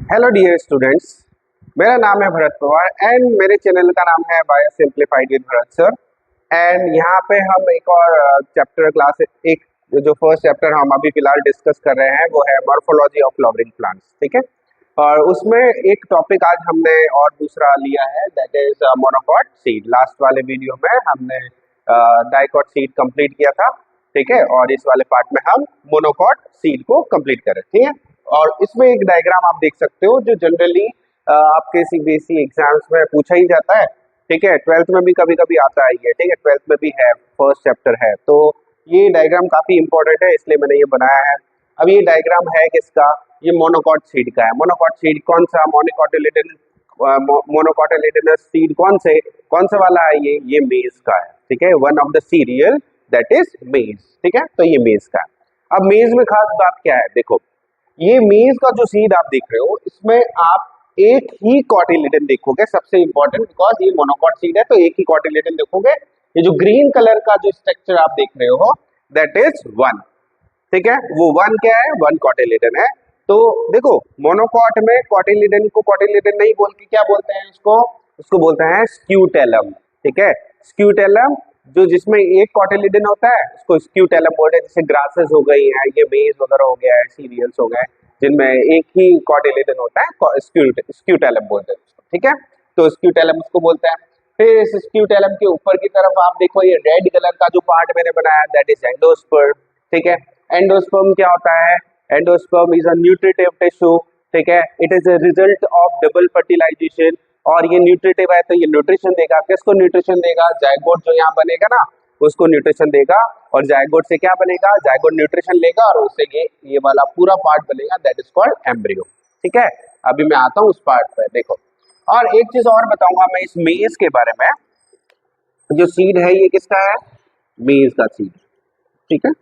Hello dear students, मेरा नाम है भरत पवार एंड मेरे चैनल का नाम है bio simplified with Bharat sir. And यहाँ पे हम एक और चैप्टर क्लास एक जो फर्स्ट चैप्टर हम अभी फिलहाल डिस्कस कर रहे हैं वो है मॉर्फोलॉजी ऑफ फ्लावरिंग प्लांट्स। ठीक है, और उसमें एक टॉपिक आज हमने और दूसरा लिया है, that is monocot seed. Last वाले वीडियो में हमने डाइकॉट सीड कंप्लीट किया था, ठीक है, और इस वाले पार्ट में हम मोनोकॉट सीड को कंप्लीट करें। ठीक है, और इसमें एक डायग्राम आप देख सकते हो जो जनरली आपके सीबीएसई एग्जाम्स में पूछा ही जाता है। ठीक है, 12th में भी कभी कभी आता है ये। ठीक है, 12th में भी है, फर्स्ट चैप्टर है, तो ये डायग्राम काफी इंपॉर्टेंट है, इसलिए मैंने ये बनाया है। अब ये डायग्राम है किसका? ये मोनोकॉट सीड का है। मोनोकॉट सीड कौन सा? मोनोकॉटिलिडनस सीड कौन सा वाला है? ये मेज का है। ठीक है, one of the serial that is मेज। ठीक है, तो ये मेज का है। अब मेज में खास बात क्या है, देखो ये मेज का जो सीड आप देख रहे हो इसमें आप एक ही कॉटिलिडन देखोगे, सबसे इंपॉर्टेंट, बिकॉज ये मोनोकॉट सीड है तो एक ही कॉटिलिडन देखोगे। ये जो ग्रीन कलर का जो स्ट्रक्चर आप देख रहे हो दैट इज वन। ठीक है, वो वन क्या है? वन कॉटिलिडन है। तो देखो मोनोकॉट में कॉटिलिडन को कॉटिलिडन नहीं बोल के क्या बोलते हैं उसको बोलते हैं स्क्यूटेलम। ठीक है, स्क्यूटेलम जो जिसमें एक कॉटिलिडन होता है उसको स्क्यूटेलम बोलते हैं। जैसे ग्रासेस हो गई हैं, ये मेज वगैरह हो गया है, सीरियल्स हो गए जिनमें एक ही कॉटिलिडन होता है, स्क्यूटेलम बोलते हैं उसको। ठीक है, तो स्क्यूटेलम उसको बोलते हैं। फिर इस स्क्यूटेलम के ऊपर की तरफ आप देखो ये रेड कलर का जो पार्ट मैंने बनाया दैट इज एंडोस्पर्म। ठीक है, एंडोस्पर्म क्या होता है? Endosperm is a nutritive tissue. ठीक है, it is a result of double fertilization. और ये न्यूट्रिटिव है तो ये न्यूट्रिशन देगा। किसको न्यूट्रिशन देगा? जायगोट जो यहाँ बनेगा ना उसको न्यूट्रिशन देगा, और जायगोट से क्या बनेगा? जायगोट न्यूट्रिशन लेगा और उससे ये वाला पूरा पार्ट बनेगा दैट इज कॉल्ड एम्ब्रियो। ठीक है, अभी मैं आता हूँ उस पार्ट पे, देखो। और एक चीज और बताऊंगा मैं इस मेज के बारे में। जो सीड है ये किसका है? मेज का सीड। ठीक है,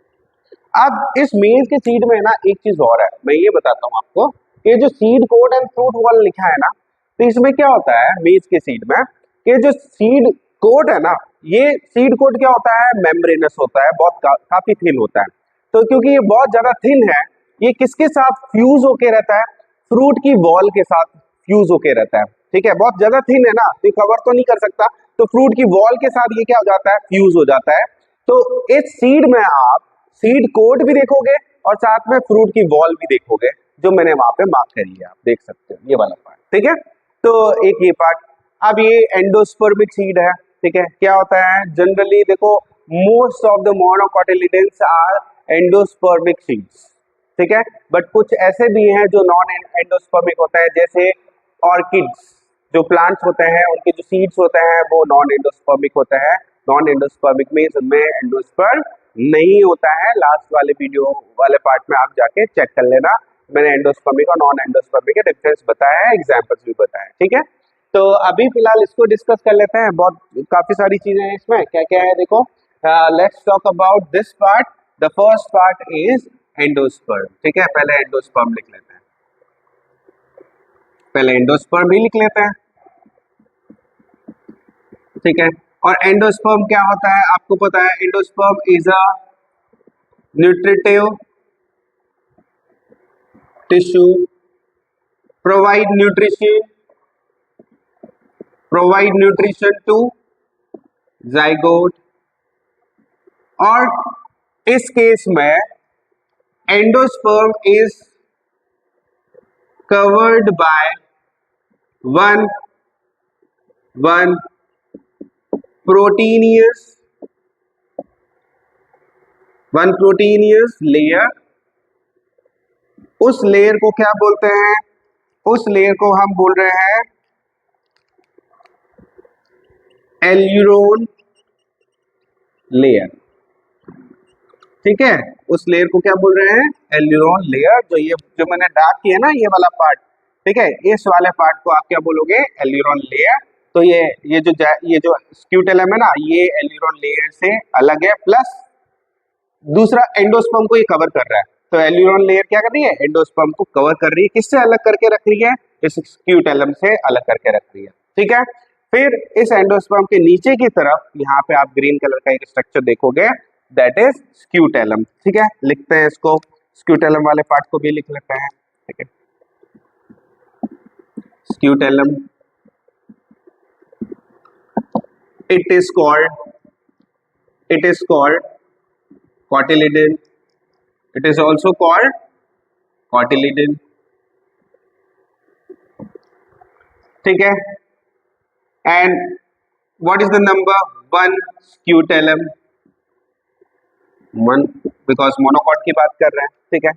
अब इस मेज के सीड में ना एक चीज और है, मैं ये बताता हूँ आपको। ये जो seed code and fruit wall लिखा है ना, तो इसमें क्या होता है मेज के सीड में कि जो सीड कोड है ना, ये सीड कोड क्या होता है? मेम्ब्रेनस होता है, बहुत काफी थिन होता है। तो क्योंकि ये बहुत ज्यादा थिन है, ये किसके साथ फ्यूज होके रहता है? फ्रूट की वॉल के साथ फ्यूज होके रहता है। ठीक है, बहुत ज्यादा थिन है ना, तो कवर तो नहीं कर सकता, तो फ्रूट की वॉल के साथ ये क्या हो जाता है? फ्यूज हो जाता है। तो इस सीड में आप सीड कोट भी देखोगे और साथ में फ्रूट की वॉल भी देखोगे, जो मैंने वहां पे मार्क करी है, आप देख सकते हो ये वाला पार्ट। ठीक है, तो एक ये पार्ट। अब ये एंडोस्पर्मिक सीड है। ठीक है, क्या होता है जनरली? देखो most of the monocotyledons are endospermic seeds. ठीक है, बट कुछ ऐसे भी हैं जो नॉन एंडोस्पर्मिक होते हैं, जैसे ऑर्किड्स जो प्लांट्स होते हैं उनके जो सीड्स होते हैं वो नॉन एंडोस्पर्मिक होते हैं। नॉन एंडोस्पर्मिक मींस उनमें एंडोस्पर्म नहीं होता है। लास्ट वाले वीडियो वाले पार्ट में आप जाके चेक कर लेना, मैंने एंडोस्पर्मिक और नॉन एंडोस्पर्मिक के डिफरेंस बताया है, एग्जांपल्स भी बताया है। ठीक है, तो अभी फिलहाल इसको डिस्कस कर लेते हैं। बहुत काफी सारी चीजें हैं इसमें, क्या क्या है देखो। Let's talk about this part. The first part is endosperm. ठीक है, पहले एंडोस्पर्म लिख लेते हैं, पहले एंडोस्पर्म ही लिख लेते हैं। ठीक है, और एंडोस्पर्म क्या होता है आपको पता है? Endosperm is a nutritive tissue, provide nutrition to zygote. और इस केस में endosperm is covered by one proteinaceous layer. उस लेयर को क्या बोलते हैं? उस लेयर को हम बोल रहे हैं एल्यूरोन लेयर। ठीक है, उस लेयर को क्या बोल रहे हैं? Aleurone layer. जो मैंने डार्क किया ना ये वाला पार्ट, ठीक है, इस वाले पार्ट को आप क्या बोलोगे? Aleurone layer. तो ये जो स्क्यूटेलम है ना, ये एल्यूरोन लेयर से अलग है, प्लस दूसरा एंडोस्पर्म को ये कवर कर रहा है। तो एल्यूरोन लेयर क्या कर रही है? एंडोस्पर्म को कवर कर रही है। किससे अलग करके रख रही है? इस स्क्यूटेलम से अलग करके रख रही है। ठीक है, फिर इस एंडोस्पर्म के नीचे की तरफ यहाँ पे आप ग्रीन कलर का एक स्ट्रक्चर देखोगे दैट इज स्क्यूटेलम। ठीक है, लिखते हैं इसको, स्क्यूटेलम वाले पार्ट को भी लिख लेते हैं। ठीक है, scutellum. It is called cotyledon. It is also called cotyledon. ठीक है. And what is the number? 1 scutellum. 1 because monocot की बात कर रहे हैं. ठीक है.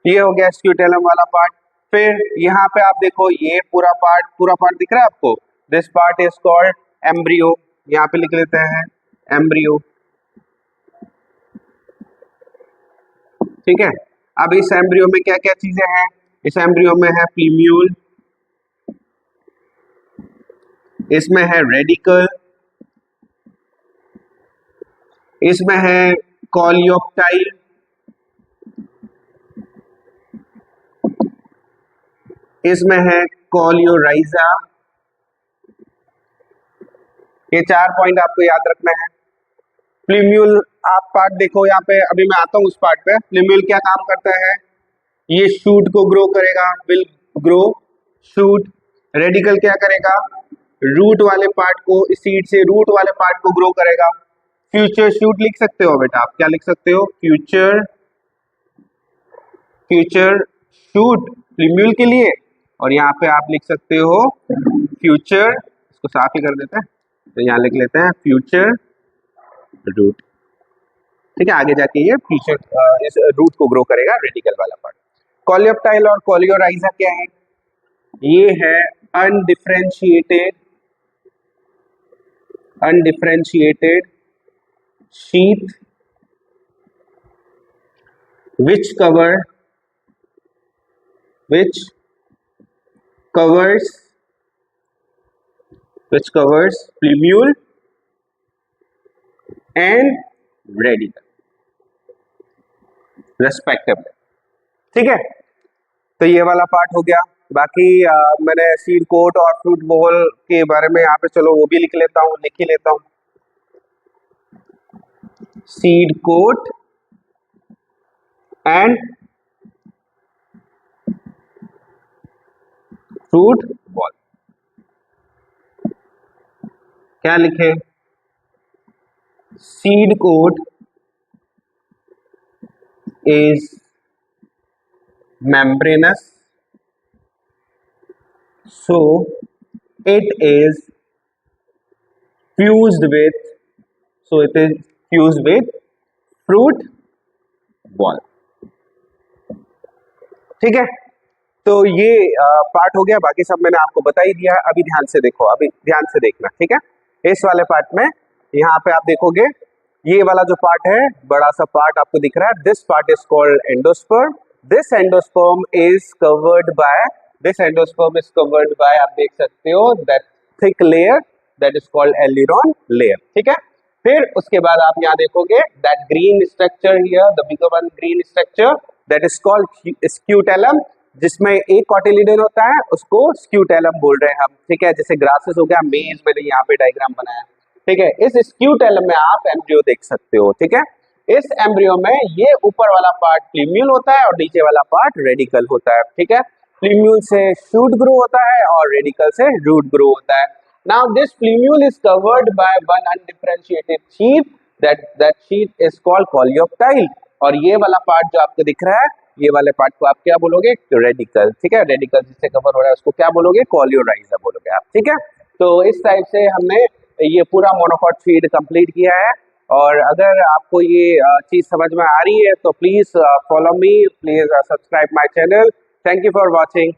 ये हो गया स्क्यूटेलम वाला पार्ट. फिर यहाँ पे आप देखो ये पूरा पार्ट दिख रहा है आपको. This part is called embryo. यहाँ पे लिख लेते हैं एम्ब्रियो. ठीक है. अब इस एम्ब्रियो में क्या क्या चीजें हैं? इस एम्ब्रियो में है प्लीम्यूल, इसमें है रेडिकल, इसमें है कोलियोप्टाइल, इसमें है कोलियोराइजा. ये 4 पॉइंट आपको याद रखना है. प्लीम्यूल आप पार्ट देखो यहाँ पे. अभी मैं आता हूँ उस पार्ट पे. प्लीम्यूल क्या काम करता है? ये शूट को ग्रो करेगा, विल ग्रो शूट. रेडिकल क्या करेगा? रूट वाले पार्ट को, सीड से रूट वाले पार्ट को ग्रो करेगा. फ्यूचर शूट लिख सकते हो बेटा आप. क्या लिख सकते हो? फ्यूचर शूट प्लीम्यूल के लिए. और यहाँ पे आप लिख सकते हो फ्यूचर, इसको साफ ही कर देते हैं तो यहाँ लिख लेते हैं फ्यूचर रूट. ठीक है. आगे जाके ये फ्यूचर इस रूट को ग्रो करेगा, रेडिकल वाला पार्ट. कोलियोप्टाइल और कोलियोराइजा क्या है? ये है undifferentiated sheath which covers plumule and radicle respectively. ठीक है. तो ये वाला पार्ट हो गया. बाकी मैंने सीड कोट और फ्रूट बॉल के बारे में यहाँ पे चलो वो भी लिख ही लेता हूँ. Seed coat and fruit wall. क्या लिखे? Seed coat is membranous, so it is fused with fruit ball. ठीक है. तो ये पार्ट हो गया. बाकी सब मैंने आपको बता ही दिया. अभी ध्यान से देखो, अभी ध्यान से देखना. ठीक है. इस वाले पार्ट में यहाँ पे आप देखोगे ये वाला जो पार्ट है, बड़ा सा पार्ट आपको दिख रहा है. This part is called endosperm. This endosperm is covered by आप देख सकते हो that thick layer that is called aileron layer. ठीक है. फिर उसके बाद आप यहाँ देखोगे that green structure here, the bigger one green structure that is called scutellum, जिसमें एक कॉटिलिडन होता है, उसको स्क्यूटेलम बोल रहे हैं हम. ठीक है. जैसे ग्रासेस हो गया, मेज मैंने यहाँ पे डायग्राम बनाया. ठीक है. इस स्क्यूटेलम में आप एम्ब्रियो देख सकते हो. ठीक है. इस एम्ब्रियो में ये ऊपर वाला पार्ट प्लीम्यूल होता है और नीचे वाला पार्ट रेडिकल होता है. ठीक है. प्लीम्यूल से शूट ग्रो होता है और रेडिकल से रूट ग्रो होता है. Now this प्लीम्यूल is covered by one undifferentiated sheath. That sheath is called coleoptile. और ये वाला पार्ट जो आपको दिख रहा है, ये वाले पार्ट को आप क्या बोलोगे? रेडिकल. ठीक है. रेडिकल जिससे कवर हो रहा है उसको क्या बोलोगे? कोलियोराइजा बोलोगे आप. ठीक है. तो इस टाइप से हमने ये पूरा मोनोकॉट फीड कंप्लीट किया है. और अगर आपको ये चीज़ समझ में आ रही है तो please follow me, please subscribe my channel. Thank you for watching.